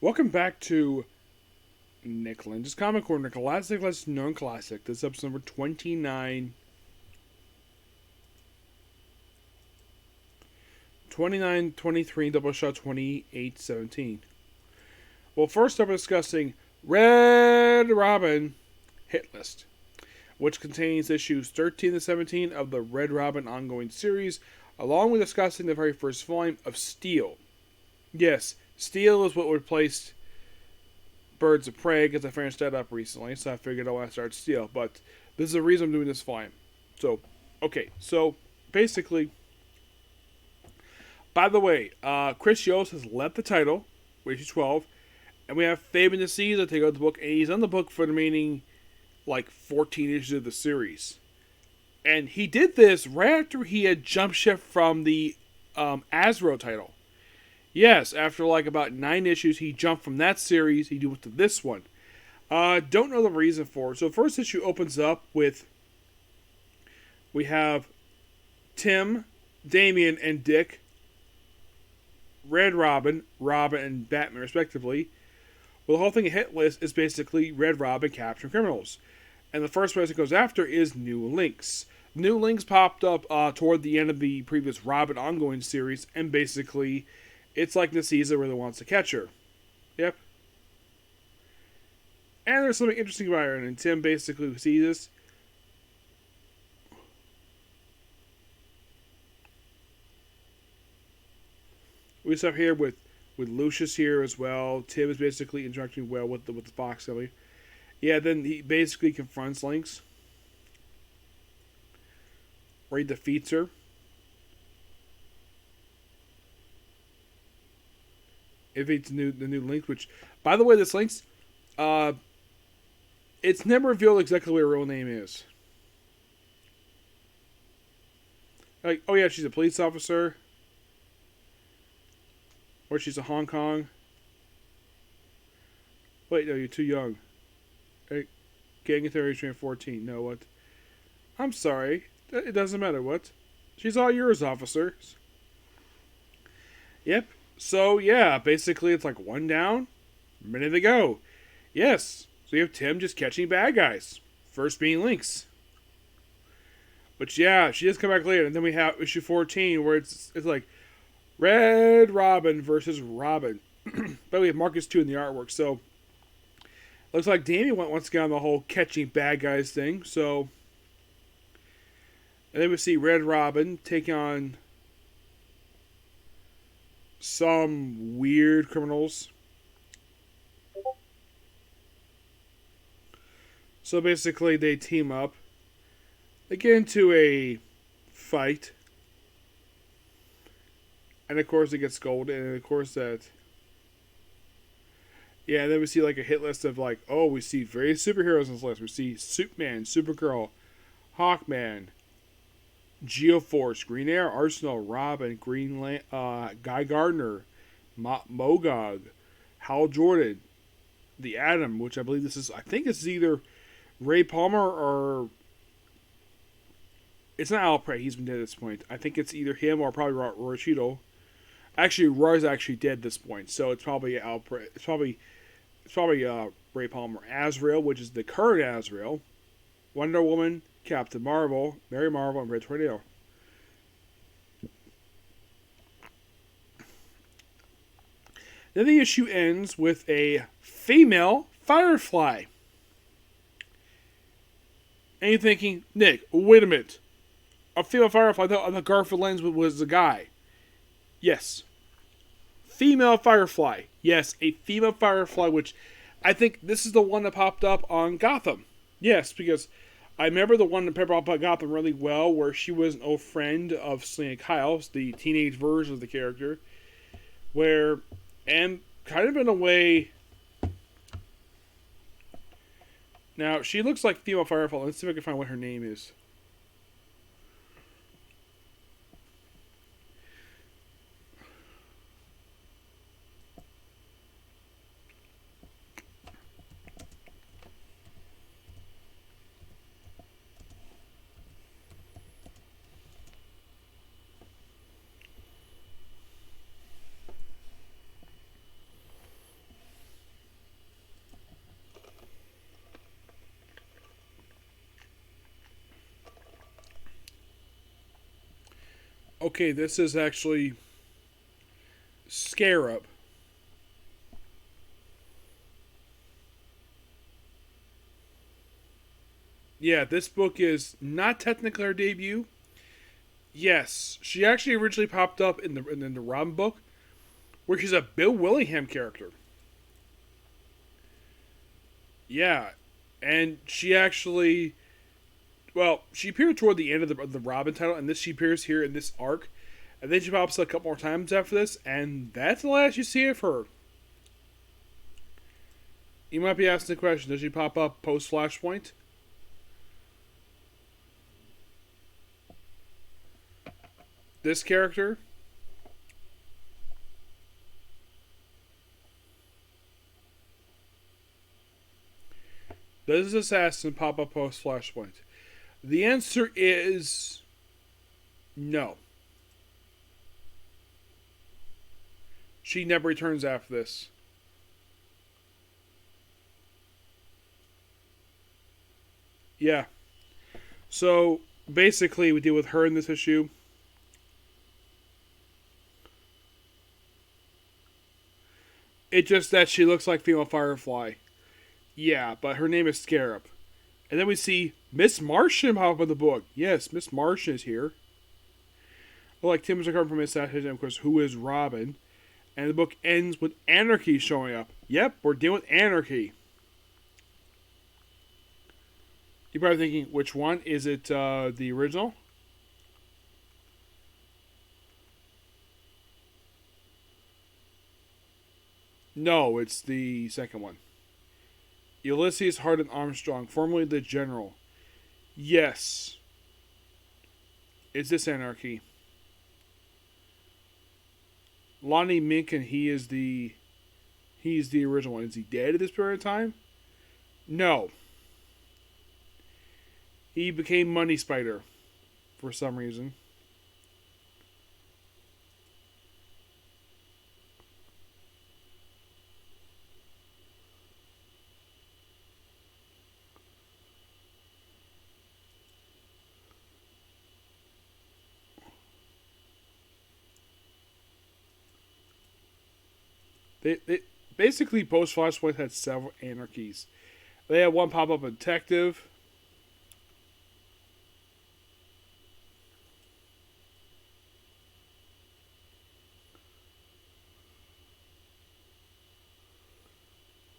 Welcome back to Nick Lenz's Comic Corner, classic, less known classic. This is episode number 29. 29, 23, Doubleshot 28, 17. Well, first up, we're discussing Red Robin Hit List, which contains issues 13 to 17 of the Red Robin ongoing series, along with discussing the very first volume of Steel. Yes, Steel is what replaced Birds of Prey, because I finished that up recently, so I figured I want to start Steel. But this is the reason I'm doing this volume. So, basically, by the way, Chris Yost has left the title, issue 12, and we have Fabian DeCisa take over the book, and he's on the book for the remaining, 14 issues of the series. And he did this right after he had jump shift from the Azrael title. Yes, after about 9 issues, he jumped from that series, he went to this one. Don't know the reason for it. So first issue opens up with, we have Tim, Damian, and Dick, Red Robin, Robin, and Batman respectively. Well, the whole thing of Hit List is basically Red Robin capturing criminals. And the first person it goes after is New Lynx. New Lynx popped up toward the end of the previous Robin ongoing series, and basically it's like DeCisa really wants to catch her. Yep. And there's something interesting about her, and Tim basically sees this. We start here with Lucius here as well. Tim is basically interacting well with the Fox family. Yeah, then he basically confronts Lynx, where he defeats her. If it's the new Lynx, which, by the way, this Lynx, it's never revealed exactly what her real name is. Oh yeah, she's a police officer. Or she's a Hong Kong. Wait, no, you're too young. Hey, gang authority train 14. No, what? I'm sorry. It doesn't matter, what? She's all yours, officers. Yep. So, yeah, basically it's one down, minute to go. Yes, so you have Tim just catching bad guys. First being Lynx. But yeah, she does come back later. And then we have issue 14 where it's Red Robin versus Robin. But we have Marcus 2 in the artwork. So, looks like Damian went once again on the whole catching bad guys thing. So, and then we see Red Robin take on some weird criminals. So basically they team up. They get into a fight. And of course it gets scolded. And of course that... Yeah, and then we see a hit list of we see various superheroes in this list. We see Superman, Supergirl, Hawkman, Geoforce, Green Arrow, Arsenal, Robin, Guy Gardner, Mogog, Hal Jordan, the Atom, which I believe this is, I think it's either Ray Palmer or, it's not Al Prey, he's been dead at this point. I think it's either him or probably Roy Cheadle. Actually, Roy's actually dead at this point, so it's probably Al Prey. It's probably Ray Palmer. Azrael, which is the current Azrael. Wonder Woman, Captain Marvel, Mary Marvel, and Red Tornado. Then the issue ends with a female Firefly. And you're thinking, Nick, wait a minute. A female Firefly, I thought Garfield Lenz was a guy. Yes. Female Firefly. Yes, a female Firefly, which I think this is the one that popped up on Gotham. Yes, because I remember the one that popped up on Gotham really well, where she was an old friend of Selena Kyle's, the teenage version of the character, and kind of in a way... Now, she looks like female Firefly. Let's see if I can find what her name is. Okay, this is actually Scarab. Yeah, this book is not technically her debut. Yes, she actually originally popped up in the Robin book, where she's a Bill Willingham character. Yeah, and she actually, well, she appeared toward the end of the Robin title, and this she appears here in this arc, and then she pops up a couple more times after this, and that's the last you see of her. You might be asking the question: does she pop up post Flashpoint? This character? Does this assassin pop up post Flashpoint? The answer is no. She never returns after this. Yeah. So basically, we deal with her in this issue. It's just that she looks like female Firefly. Yeah, but her name is Scarab. And then we see Miss Martian pop up in the book. Yes, Miss Martian is here. Well, like Tim's recovering from his assassination, and of course, who is Robin? And the book ends with Anarchy showing up. Yep, we're dealing with Anarchy. You're probably thinking, which one? Is it the original? No, it's the second one. Ulysses Hardin Armstrong, formerly the General. Yes. Is this Anarchy? Lonnie Minkin, he's the original one. Is he dead at this period of time? No. He became Money Spider for some reason. They basically post Flashpoint had several anarchies. They had one pop up detective.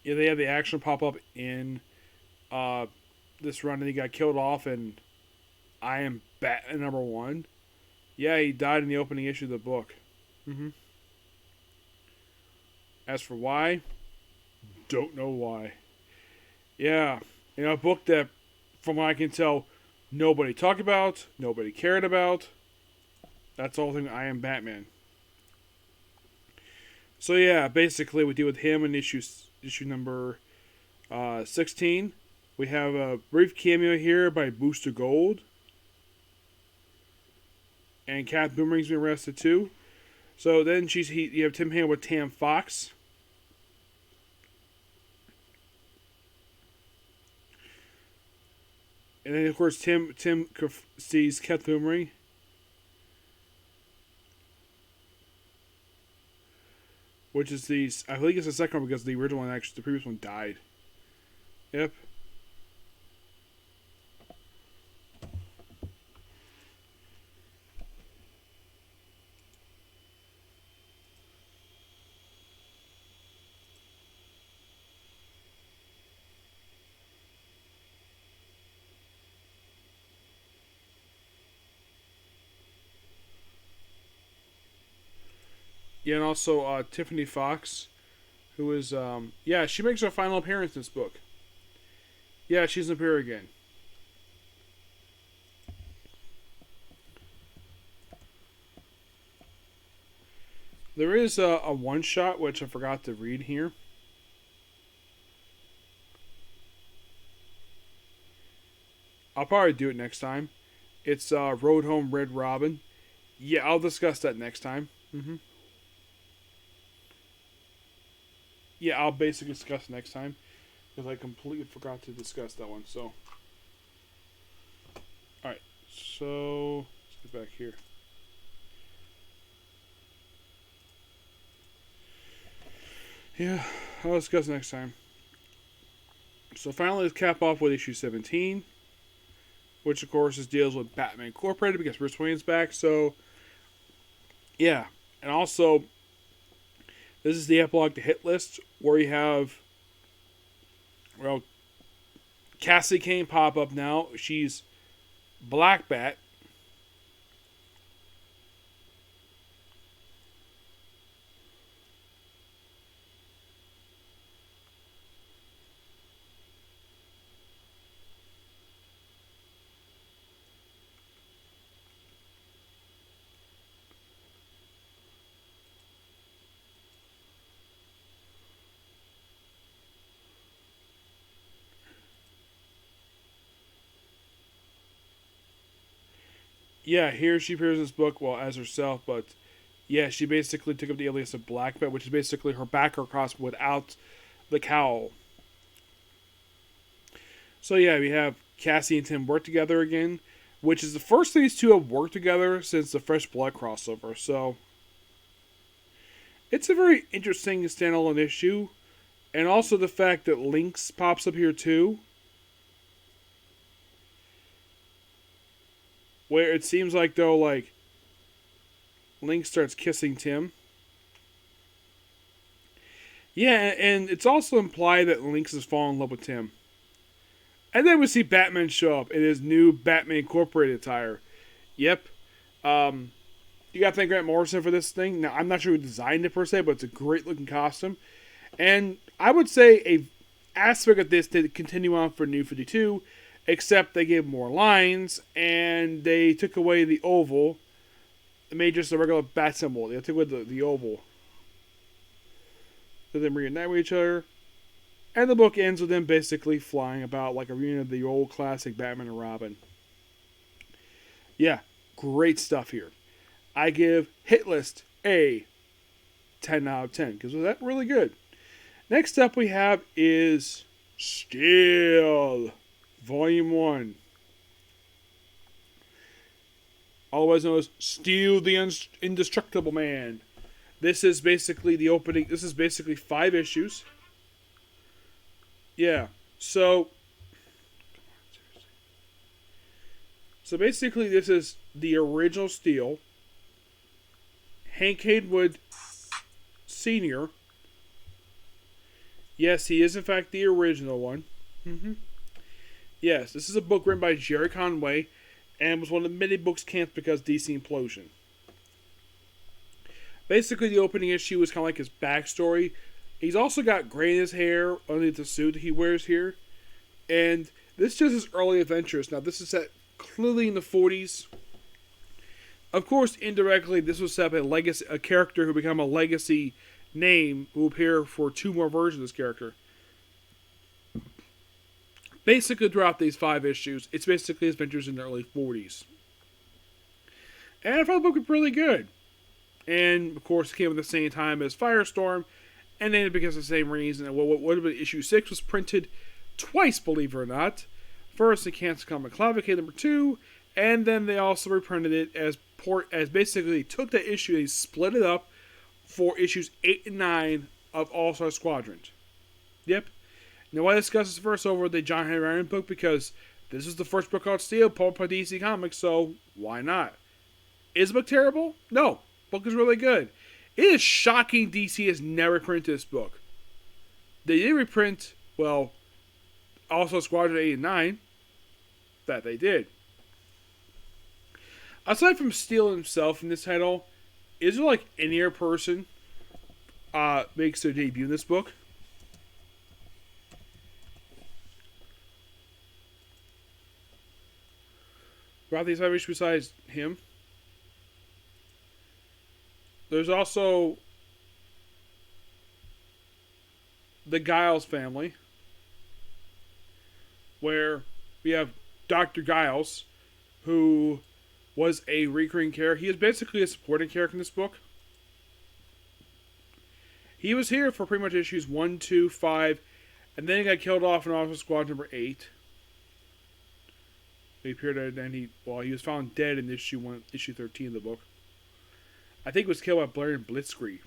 Yeah, they had the action pop up in uh, this run, and he got killed off. And I am Batman #1. Yeah, he died in the opening issue of the book. Mm-hmm. As for why, don't know why. Yeah, a book that, from what I can tell, nobody talked about, nobody cared about. That's the whole thing. I am Batman. So yeah, basically we deal with him in issue number 16. We have a brief cameo here by Booster Gold, and Cat Boomerang's been arrested too. So then you have Tim Hand with Tam Fox. And then of course Tim sees Cat Boomerang. Which is I think it's the second one because the original one the previous one died. Yep. Yeah, and also Tiffany Fox, who is she makes her final appearance in this book. Yeah, she's up here again. There is a one shot which I forgot to read here. I'll probably do it next time. It's Road Home Red Robin. Yeah, I'll discuss that next time. Mm-hmm. Yeah, I'll basically discuss next time because I completely forgot to discuss that one. So, all right. So let's get back here. Yeah, I'll discuss next time. So finally, let's cap off with issue 17, which of course is deals with Batman Incorporated because Bruce Wayne's back. So yeah, and also this is the epilogue to Hit List where you have, well, Cassie Kane pop up now. She's Black Bat. Yeah, here she appears in this book, well, as herself, but yeah, she basically took up the alias of Black Bat, which is basically her backer cross without the cowl. So yeah, we have Cassie and Tim work together again, which is the first these two have worked together since the Fresh Blood crossover. So it's a very interesting standalone issue, and also the fact that Lynx pops up here too, where it seems like though like Lynx starts kissing Tim. Yeah, and it's also implied that Lynx has fallen in love with Tim. And then we see Batman show up in his new Batman Incorporated attire. Yep. You got to thank Grant Morrison for this thing. Now, I'm not sure who designed it per se, but it's a great looking costume. And I would say a aspect of this to continue on for New 52, except they gave more lines and they took away the oval. They made just a regular bat symbol. They took away the oval. So then reunite with each other. And the book ends with them basically flying about like a reunion of the old classic Batman and Robin. Yeah, great stuff here. I give Hit List a 10 out of 10 because that's really good. Next up we have is Steel, Volume 1. Otherwise known as Steel the Indestructible Man. This is basically the opening. This is basically 5 issues. Yeah, so basically this is the original Steel. Hank Haywood Sr. Yes, he is in fact the original one. Yes, this is a book written by Jerry Conway and was one of the many books canceled because DC implosion. Basically, the opening issue is kind of like his backstory. He's also got gray in his hair underneath the suit he wears here. And this is just his early adventures. Now, this is set clearly in the 40s. Of course, indirectly, this was set up a character who became a legacy name who will appear for 2 more versions of this character. Basically, throughout these 5 issues, it's basically his adventures in the early 40s. And I thought the book was really good. And, of course, it came at the same time as Firestorm. And then because of the same reason, what issue 6 was printed twice, believe it or not. First in Cancer Comic Clavicle number 2, and then they also reprinted it as basically took that issue and split it up for issues 8 and 9 of All-Star Squadron. Yep. Now I discussed this first over the John Henry Iron book because this is the first book called Steel, published by DC Comics, so why not? Is the book terrible? No. The book is really good. It is shocking DC has never printed this book. They did reprint, well, also Squadron 8 and 9. That they did. Aside from Steel himself in this title, is there like any other person makes their debut in this book? Throughout these 5 issues besides him? There's also the Giles family, where we have Dr. Giles, who was a recurring character. He is basically a supporting character in this book. He was here for pretty much issues 1, 2, 5, and then he got killed off in Officer Squad number 8. He appeared and then he was found dead in issue 13 of the book. I think it was killed by Blair and Blitzkrieg.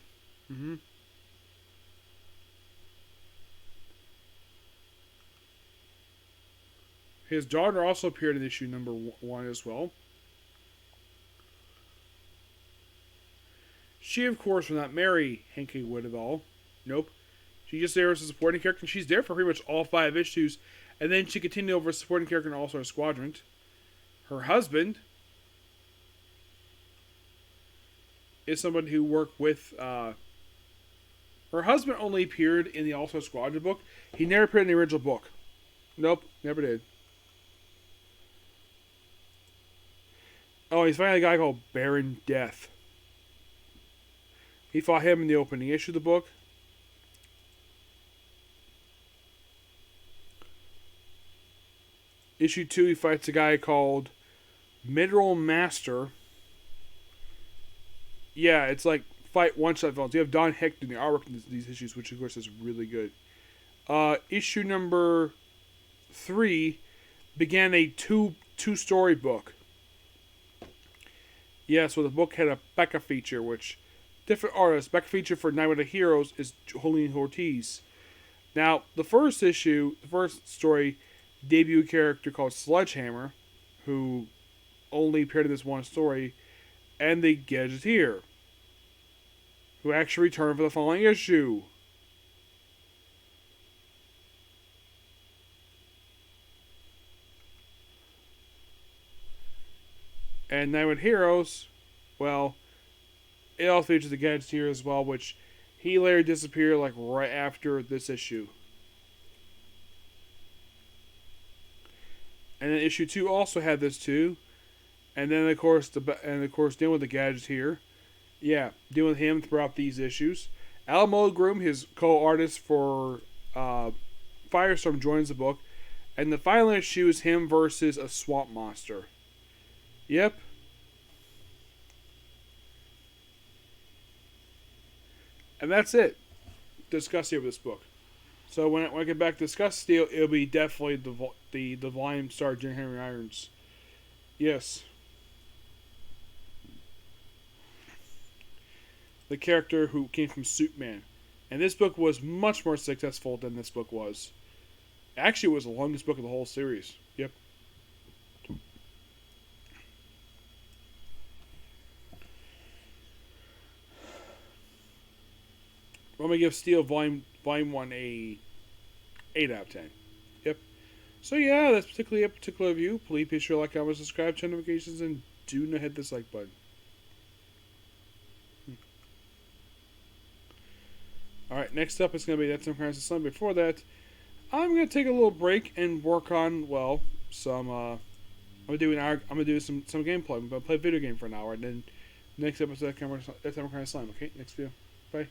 His daughter also appeared in issue number 1 as well. She, of course, will not marry Henke Wood at all. Nope. She just there as a supporting character, and she's there for pretty much all 5 issues. And then she continued over as a supporting character in All-Star Squadron. Her husband is someone who worked with... her husband only appeared in the All-Star Squadron book. He never appeared in the original book. Nope, never did. Oh, he's fighting a guy called Baron Death. He fought him in the opening issue of the book. Issue 2, he fights a guy called Mineral Master. Yeah, it's like fight one-shot villains. You have Don Heck doing the artwork in these issues, which of course is really good. Issue number 3 began a two-story book. Yeah, so the book had a Becca feature, which different artists. Becca feature for Night of the Heroes is Julian Ortiz. Now, the first story, debut character called Sledgehammer, who only appeared in this one story, and the Gadgeteer, who actually returned for the following issue. And Night with Heroes, well, it also features the Gadgeteer as well, which he later disappeared like right after this issue. And then issue 2 also had this too. And then of course dealing with the Gadgeteer. Yeah, dealing with him throughout these issues. Al Mulgrim, his co-artist for Firestorm, joins the book. And the final issue is him versus a swamp monster. Yep. And that's it. Discuss here with this book. So when I get back to discuss Steel, it'll be definitely the volume starring Henry Irons. Yes. The character who came from Superman. And this book was much more successful than this book was. Actually, it was the longest book of the whole series. Yep. I'm going to give Steel Volume 1 a 8 out of 10. Yep. So yeah, that's particularly a particular review. Please be sure to like, comment, subscribe, turn notifications, and do not hit this like button. Alright, next up is going to be That's Some Crimes of Sun. Before that, I'm going to take a little break and work on, well, some, I'm going to do some gameplay. I'm going to play a video game for an hour, and then next episode, That's Some Crimes of Sun. Okay, next video. Bye.